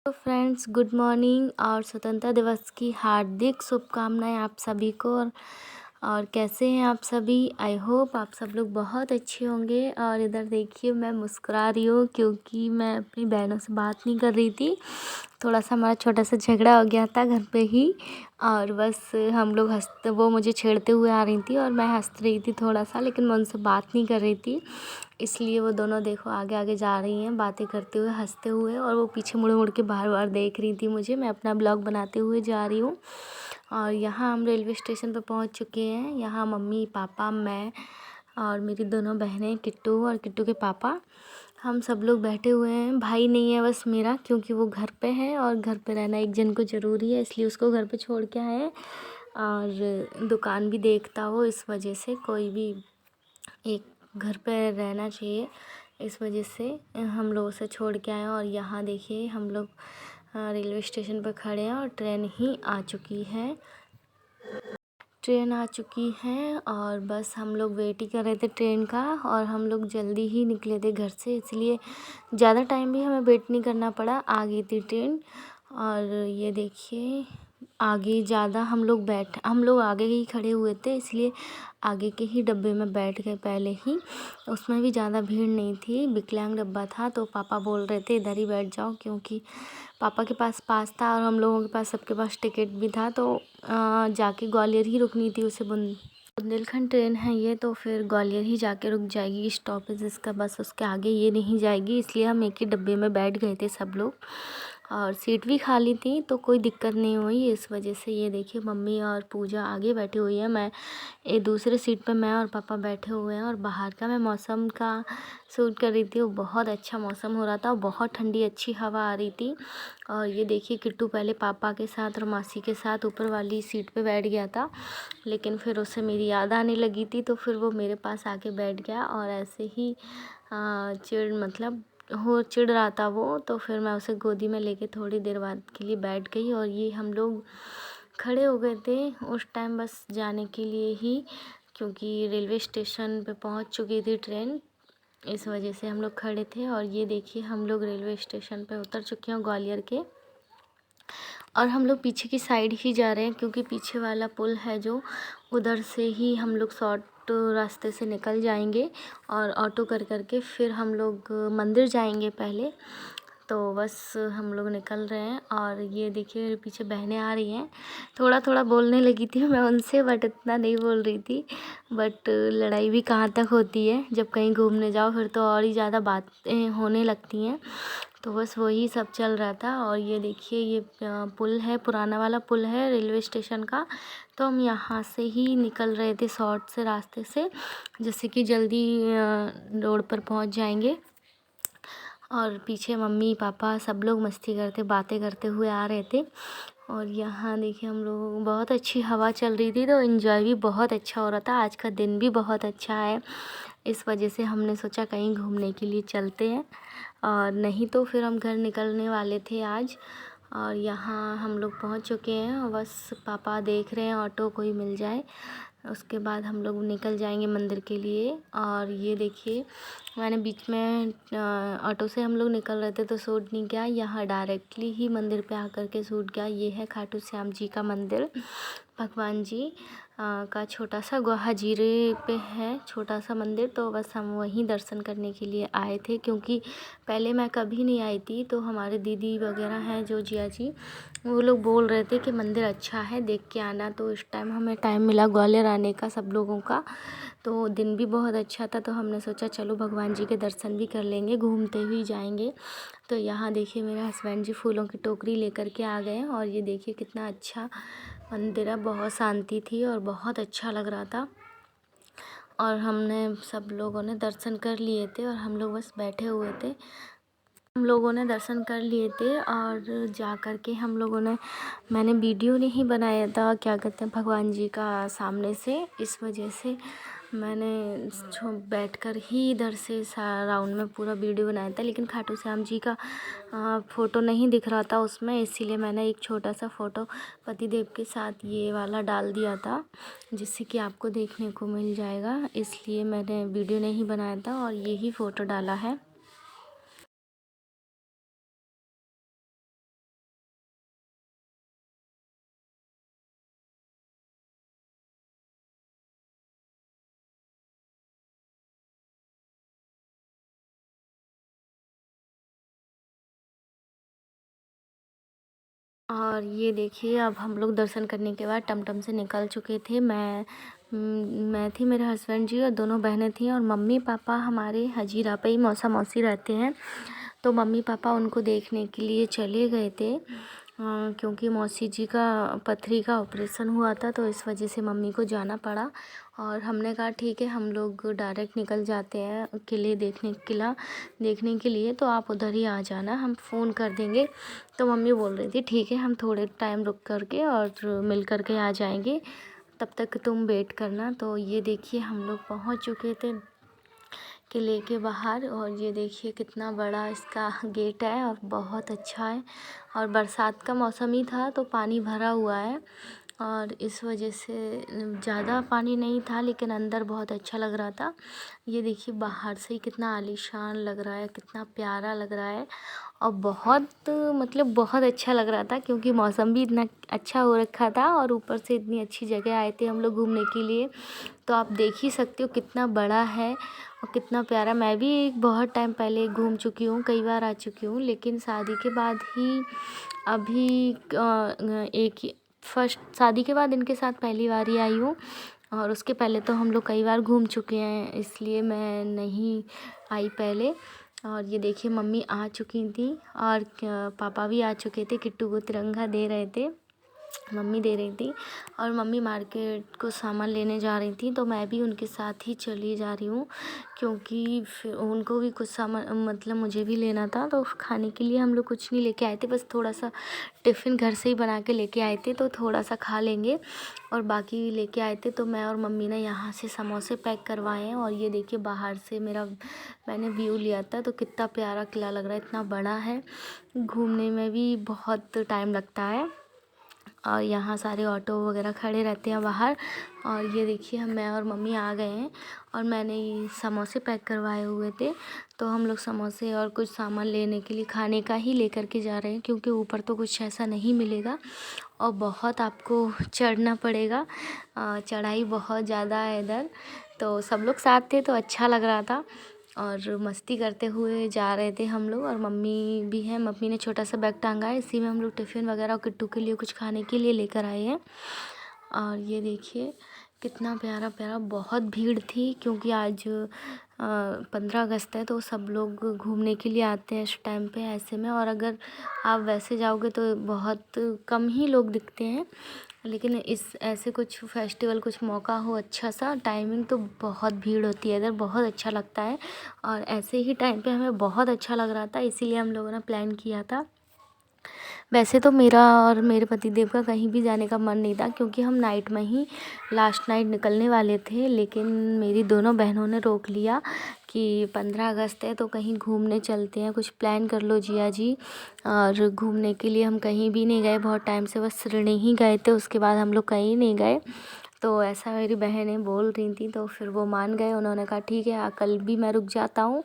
तो friends, good morning और स्वतंत्रता दिवस की हार्दिक शुभकामनाएं आप सभी को। और कैसे हैं आप सभी? आई होप आप सब लोग बहुत अच्छे होंगे। और इधर देखिए, मैं मुस्कुरा रही हूँ क्योंकि मैं अपनी बहनों से बात नहीं कर रही थी। थोड़ा सा हमारा छोटा सा झगड़ा हो गया था घर पे ही। और बस हम लोग हंसते, वो मुझे छेड़ते हुए आ रही थी और मैं हंस रही थी थोड़ा सा, लेकिन मैं उनसे बात नहीं कर रही थी। इसलिए वो दोनों देखो आगे आगे जा रही हैं बातें करते हुए, हंसते हुए, और वो पीछे मुड़ मुड़ के बार बार देख रही थी मुझे। मैं अपना ब्लॉग बनाते हुए जा रही हूँ। और यहाँ हम रेलवे स्टेशन पर पहुँच चुके हैं। यहाँ मम्मी पापा, मैं और मेरी दोनों बहनें, किट्टू और किट्टू के पापा, हम सब लोग बैठे हुए हैं। भाई नहीं है बस मेरा, क्योंकि वो घर पे है और घर पे रहना एक जन को ज़रूरी है, इसलिए उसको घर पे छोड़ के आए हैं। और दुकान भी देखता हो, इस वजह से कोई भी एक घर पे रहना चाहिए, इस वजह से हम लोग उसे छोड़ के आए हैं। और यहाँ देखिए हम लोग रेलवे स्टेशन पर खड़े हैं और ट्रेन ही आ चुकी है। ट्रेन आ चुकी है और बस हम लोग वेट ही कर रहे थे ट्रेन का। और हम लोग जल्दी ही निकले थे घर से, इसलिए ज़्यादा टाइम भी हमें वेट नहीं करना पड़ा, आ गई थी ट्रेन। और ये देखिए आगे ज़्यादा हम लोग आगे ही खड़े हुए थे, इसलिए आगे के ही डब्बे में बैठ गए पहले ही। उसमें भी ज़्यादा भीड़ नहीं थी, विकलांग डब्बा था, तो पापा बोल रहे थे इधर ही बैठ जाओ, क्योंकि पापा के पास था और हम लोगों के पास, सबके पास टिकट भी था। तो जाके ग्वालियर ही रुकनी थी उसे। बुंदेलखंड ट्रेन है ये, तो फिर ग्वालियर ही जाके रुक जाएगी स्टॉपेज इसका, बस उसके आगे ये नहीं जाएगी। इसलिए हम एक ही डब्बे में बैठ गए थे सब लोग, और सीट भी खाली थी तो कोई दिक्कत नहीं हुई। इस वजह से ये देखिए मम्मी और पूजा आगे बैठी हुई है, मैं एक दूसरे सीट पे मैं और पापा बैठे हुए हैं। और बाहर का मैं मौसम का शूट कर रही थी, वो बहुत अच्छा मौसम हो रहा था और बहुत ठंडी अच्छी हवा आ रही थी। और ये देखिए किट्टू पहले पापा के साथ और मासी के साथ ऊपर वाली सीट पे बैठ गया था, लेकिन फिर उसे मेरी याद आने लगी थी, तो फिर वो मेरे पास आके बैठ गया। और ऐसे ही चिढ़ रहा था वो, तो फिर मैं उसे गोदी में लेके थोड़ी देर बाद के लिए बैठ गई। और ये हम लोग खड़े हो गए थे उस टाइम बस जाने के लिए ही, क्योंकि रेलवे स्टेशन पे पहुंच चुकी थी ट्रेन, इस वजह से हम लोग खड़े थे। और ये देखिए हम लोग रेलवे स्टेशन पे उतर चुके हैं ग्वालियर के, और हम लोग पीछे की साइड ही जा रहे हैं, क्योंकि पीछे वाला पुल है जो, उधर से ही हम लोग शॉर्ट रास्ते से निकल जाएंगे और ऑटो कर करके फिर हम लोग मंदिर जाएंगे पहले। तो बस हम लोग निकल रहे हैं। और ये देखिए पीछे बहनें आ रही हैं, थोड़ा थोड़ा बोलने लगी थी मैं उनसे, बट इतना नहीं बोल रही थी। बट लड़ाई भी कहाँ तक होती है, जब कहीं घूमने जाओ फिर तो और ही ज़्यादा बातें होने लगती हैं। तो बस वही सब चल रहा था। और ये देखिए ये पुल है, पुराना वाला पुल है रेलवे स्टेशन का। तो हम यहाँ से ही निकल रहे थे शॉर्ट से रास्ते से, जैसे कि जल्दी रोड पर पहुँच जाएंगे। और पीछे मम्मी पापा सब लोग मस्ती करते बातें करते हुए आ रहे थे। और यहाँ देखिए हम लोग, बहुत अच्छी हवा चल रही थी, तो एंजॉय भी बहुत अच्छा हो रहा था। आज का दिन भी बहुत अच्छा है, इस वजह से हमने सोचा कहीं घूमने के लिए चलते हैं, और नहीं तो फिर हम घर निकलने वाले थे आज। और यहाँ हम लोग पहुँच चुके हैं, और बस पापा देख रहे हैं ऑटो कोई मिल जाए, उसके बाद हम लोग निकल जाएंगे मंदिर के लिए। और ये देखिए मैंने बीच में ऑटो से हम लोग निकल रहे थे तो शूट नहीं किया, यहाँ डायरेक्टली ही मंदिर पे आकर के शूट किया। ये है खाटू श्याम जी का मंदिर, भगवान जी का छोटा सा गुहा जीरे पे है, छोटा सा मंदिर। तो बस हम वहीं दर्शन करने के लिए आए थे, क्योंकि पहले मैं कभी नहीं आई थी। तो हमारे दीदी वगैरह हैं जो जिया जी, वो लोग बोल रहे थे कि मंदिर अच्छा है, देख के आना। तो इस टाइम हमें टाइम मिला ग्वालियर आने का सब लोगों का, तो दिन भी बहुत अच्छा था। तो हमने सोचा चलो भगवान जी के दर्शन भी कर लेंगे, घूमते हुए जाएंगे। तो यहाँ देखिए मेरे हस्बैंड जी फूलों की टोकरी लेकर के आ गए हैं। और ये देखिए कितना अच्छा मंदिर है, बहुत शांति थी और बहुत अच्छा लग रहा था। और हमने सब लोगों ने दर्शन कर लिए थे और हम लोग बस बैठे हुए थे। हम लोगों ने दर्शन कर लिए थे और जा कर के मैंने वीडियो नहीं बनाया था, क्या कहते हैं, भगवान जी का सामने से, इस वजह से मैंने बैठ कर ही इधर से राउंड में पूरा वीडियो बनाया था। लेकिन खाटू श्याम जी का फ़ोटो नहीं दिख रहा था उसमें, इसीलिए मैंने एक छोटा सा फ़ोटो पतिदेव के साथ ये वाला डाल दिया था, जिससे कि आपको देखने को मिल जाएगा। इसलिए मैंने वीडियो नहीं बनाया था और यही फ़ोटो डाला है। और ये देखिए अब हम लोग दर्शन करने के बाद टमटम से निकल चुके थे। मैं थी, मेरे हस्बैंड जी और दोनों बहनें थीं और मम्मी पापा हमारे हजीरा पे ही मौसा मौसी रहते हैं। तो मम्मी पापा उनको देखने के लिए चले गए थे क्योंकि मौसी जी का पथरी का ऑपरेशन हुआ था, तो इस वजह से मम्मी को जाना पड़ा। और हमने कहा ठीक है हम लोग डायरेक्ट निकल जाते हैं किला देखने के लिए, तो आप उधर ही आ जाना, हम फ़ोन कर देंगे। तो मम्मी बोल रही थी ठीक है हम थोड़े टाइम रुक कर के और मिल कर के आ जाएंगे, तब तक तुम वेट करना। तो ये देखिए हम लोग पहुंच चुके थे किले के बाहर और ये देखिए कितना बड़ा इसका गेट है और बहुत अच्छा है। और बरसात का मौसम ही था तो पानी भरा हुआ है और इस वजह से ज़्यादा पानी नहीं था, लेकिन अंदर बहुत अच्छा लग रहा था। ये देखिए बाहर से ही कितना आलीशान लग रहा है, कितना प्यारा लग रहा है और बहुत मतलब बहुत अच्छा लग रहा था क्योंकि मौसम भी इतना अच्छा हो रखा था और ऊपर से इतनी अच्छी जगह आए थे हम लोग घूमने के लिए। तो आप देख ही सकते हो कितना बड़ा है और कितना प्यारा। मैं भी बहुत टाइम पहले घूम चुकी हूँ, कई बार आ चुकी हूँ, लेकिन शादी के बाद ही अभी फर्स्ट शादी के बाद इनके साथ पहली बार ही आई हूँ और उसके पहले तो हम लोग कई बार घूम चुके हैं, इसलिए मैं नहीं आई पहले। और ये देखिए मम्मी आ चुकी थी और पापा भी आ चुके थे, किट्टू को तिरंगा दे रहे थे, मम्मी दे रही थी। और मम्मी मार्केट को सामान लेने जा रही थी तो मैं भी उनके साथ ही चली जा रही हूँ क्योंकि फिर उनको भी कुछ सामान मतलब मुझे भी लेना था। तो खाने के लिए हम लोग कुछ नहीं लेके आए थे, बस थोड़ा सा टिफ़िन घर से ही बना के लेके आए थे, तो थोड़ा सा खा लेंगे और बाकी लेके आए थे। तो मैं और मम्मी ने यहाँ से समोसे पैक करवाए हैं और ये देखिए बाहर से मैंने व्यू लिया था तो कितना प्यारा किला लग रहा है, इतना बड़ा है, घूमने में भी बहुत टाइम लगता है। और यहाँ सारे ऑटो वगैरह खड़े रहते हैं बाहर। और ये देखिए मैं और मम्मी आ गए हैं और मैंने ये समोसे पैक करवाए हुए थे, तो हम लोग समोसे और कुछ सामान लेने के लिए खाने का ही लेकर के जा रहे हैं क्योंकि ऊपर तो कुछ ऐसा नहीं मिलेगा और बहुत आपको चढ़ना पड़ेगा, चढ़ाई बहुत ज़्यादा है इधर। तो सब लोग साथ थे तो अच्छा लग रहा था और मस्ती करते हुए जा रहे थे हम लोग। और मम्मी भी है, मम्मी ने छोटा सा बैग टांगा है, इसी में हम लोग टिफ़िन वगैरह और किट्टू के लिए कुछ खाने के लिए लेकर आए हैं। और ये देखिए कितना प्यारा प्यारा, बहुत भीड़ थी क्योंकि आज 15 अगस्त है तो सब लोग घूमने के लिए आते हैं इस टाइम पे ऐसे में। और अगर आप वैसे जाओगे तो बहुत कम ही लोग दिखते हैं, लेकिन इस ऐसे कुछ फेस्टिवल कुछ मौका हो अच्छा सा टाइमिंग तो बहुत भीड़ होती है इधर, बहुत अच्छा लगता है। और ऐसे ही टाइम पे हमें बहुत अच्छा लग रहा था, इसीलिए हम लोगों ने प्लान किया था। वैसे तो मेरा और मेरे पतिदेव का कहीं भी जाने का मन नहीं था क्योंकि हम नाइट में ही लास्ट नाइट निकलने वाले थे, लेकिन मेरी दोनों बहनों ने रोक लिया कि 15 अगस्त है तो कहीं घूमने चलते हैं, कुछ प्लान कर लो जिया जी। और घूमने के लिए हम कहीं भी नहीं गए बहुत टाइम से, बस श्रीणी ही गए थे, उसके बाद हम लोग कहीं नहीं गए। तो ऐसा मेरी बहनें बोल रही थी तो फिर वो मान गए, उन्होंने कहा ठीक है कल भी मैं रुक जाता हूँ।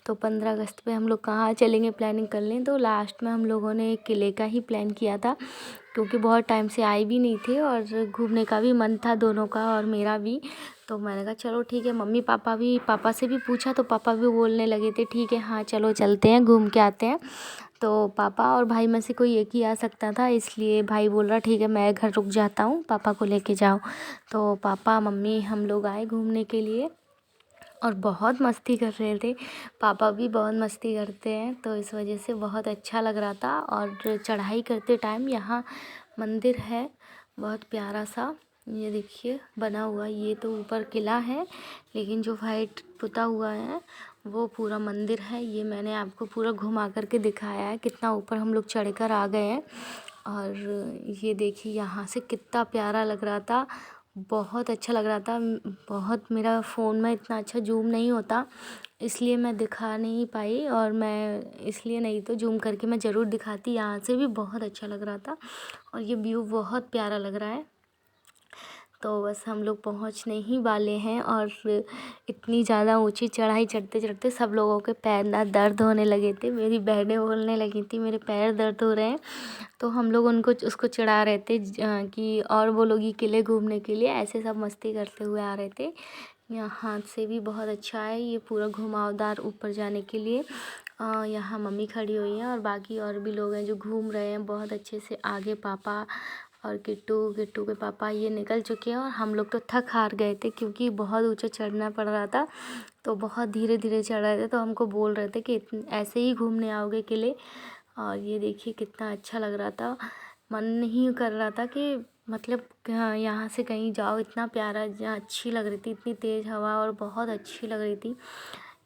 तो 15 अगस्त पे हम लोग कहाँ चलेंगे प्लानिंग कर लें, तो लास्ट में हम लोगों ने एक किले का ही प्लान किया था क्योंकि बहुत टाइम से आए भी नहीं थे और घूमने का भी मन था दोनों का और मेरा भी। तो मैंने कहा चलो ठीक है, मम्मी पापा से भी पूछा तो पापा भी बोलने लगे थे ठीक है हाँ चलो चलते हैं घूम के आते हैं। तो पापा और भाई में से कोई एक ही आ सकता था, इसलिए भाई बोल रहा ठीक है मैं घर रुक जाता हूँ, पापा को लेके जाओ। तो पापा मम्मी हम लोग आए घूमने के लिए और बहुत मस्ती कर रहे थे, पापा भी बहुत मस्ती करते हैं तो इस वजह से बहुत अच्छा लग रहा था। और चढ़ाई करते टाइम यहाँ मंदिर है बहुत प्यारा सा, ये देखिए बना हुआ, ये तो ऊपर किला है लेकिन जो वाइट पुता हुआ है वो पूरा मंदिर है। ये मैंने आपको पूरा घुमा करके दिखाया है, कितना ऊपर हम लोग चढ़ कर आ गए हैं। और ये देखिए यहाँ से कितना प्यारा लग रहा था, बहुत अच्छा लग रहा था। बहुत मेरा फ़ोन में इतना अच्छा जूम नहीं होता इसलिए मैं दिखा नहीं पाई, और मैं इसलिए नहीं तो जूम करके मैं ज़रूर दिखाती, यहाँ से भी बहुत अच्छा लग रहा था और ये व्यू बहुत प्यारा लग रहा है। तो बस हम लोग पहुँचने ही वाले हैं और इतनी ज़्यादा ऊंची चढ़ाई चढ़ते चढ़ते सब लोगों के पैर ना दर्द होने लगे थे, मेरी बहनें बोलने लगी थी मेरे पैर दर्द हो रहे हैं। तो हम लोग उसको चिढ़ा रहे थे कि और बोलोगी किले घूमने के लिए, ऐसे सब मस्ती करते हुए आ रहे थे। यहाँ से भी बहुत अच्छा है, ये पूरा घुमावदार ऊपर जाने के लिए। यहाँ मम्मी खड़ी हुई हैं और बाकी और भी लोग हैं जो घूम रहे हैं बहुत अच्छे से। आगे पापा और किट्टू के पापा ये निकल चुके हैं और हम लोग तो थक हार गए थे क्योंकि बहुत ऊंचा चढ़ना पड़ रहा था, तो बहुत धीरे धीरे चढ़ रहे थे। तो हमको बोल रहे थे कि ऐसे ही घूमने आओगे किले। और ये देखिए कितना अच्छा लग रहा था, मन नहीं कर रहा था कि मतलब यहाँ से कहीं जाओ। इतना प्यारा, जहाँ अच्छी लग रही थी, इतनी तेज़ हवा और बहुत अच्छी लग रही थी।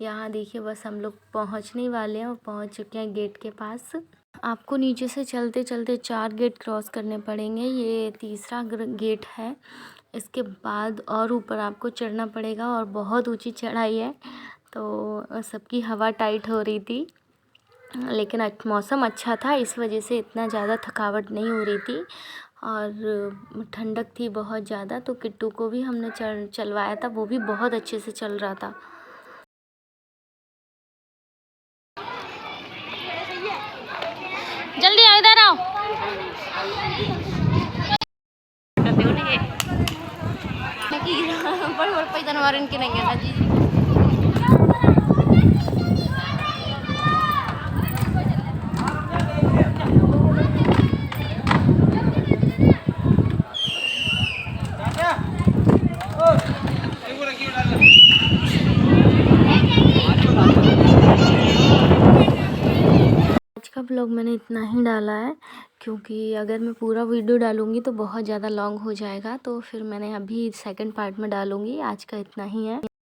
यहाँ देखिए बस हम लोग पहुँचने ही वाले हैं और पहुँच चुके हैं गेट के पास। आपको नीचे से चलते चलते 4 गेट क्रॉस करने पड़ेंगे, ये तीसरा गेट है। इसके बाद और ऊपर आपको चढ़ना पड़ेगा और बहुत ऊंची चढ़ाई है। तो सबकी हवा टाइट हो रही थी, लेकिन मौसम अच्छा था, इस वजह से इतना ज़्यादा थकावट नहीं हो रही थी और ठंडक थी बहुत ज़्यादा। तो किट्टू को भी हमने चलवाया था, वो भी बहुत अच्छे से चल रहा था। जल्दी आओ, इधर आओ। बड़ जानवर इनके नहीं है ना जी। आज का ब्लॉग मैंने इतना ही डाला है, क्योंकि अगर मैं पूरा वीडियो डालूँगी तो बहुत ज़्यादा लॉन्ग हो जाएगा। तो फिर मैंने अभी सेकंड पार्ट में डालूँगी। आज का इतना ही है।